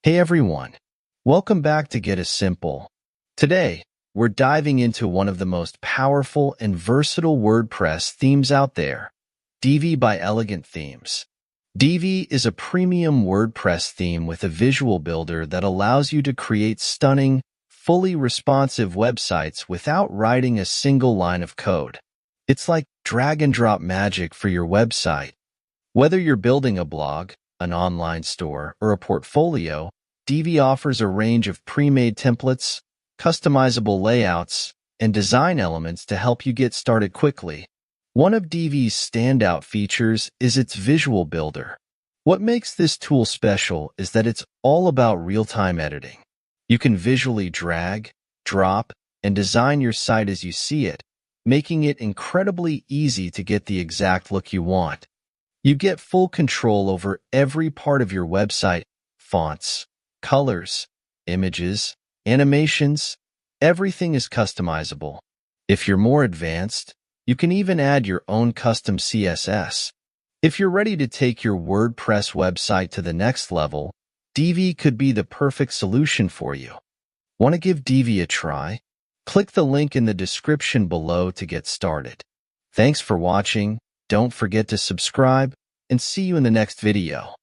Hey everyone, welcome back to Get a Simple. Today, we're diving into one of the most powerful and versatile WordPress themes out there, Divi by Elegant Themes. Divi is a premium WordPress theme with a visual builder that allows you to create stunning, fully responsive websites without writing a single line of code. It's like drag-and-drop magic for your website. Whether you're building a blog, an online store, or a portfolio, Divi offers a range of pre-made templates, customizable layouts, and design elements to help you get started quickly. One of Divi's standout features is its visual builder. What makes this tool special is that it's all about real-time editing. You can visually drag, drop, and design your site as you see it, making it incredibly easy to get the exact look you want. You get full control over every part of your website: fonts, colors, images, animations. Everything is customizable. If you're more advanced, you can even add your own custom CSS. If you're ready to take your WordPress website to the next level, Divi could be the perfect solution for you. Want to give Divi a try? Click the link in the description below to get started. Thanks for watching. Don't forget to subscribe, and see you in the next video.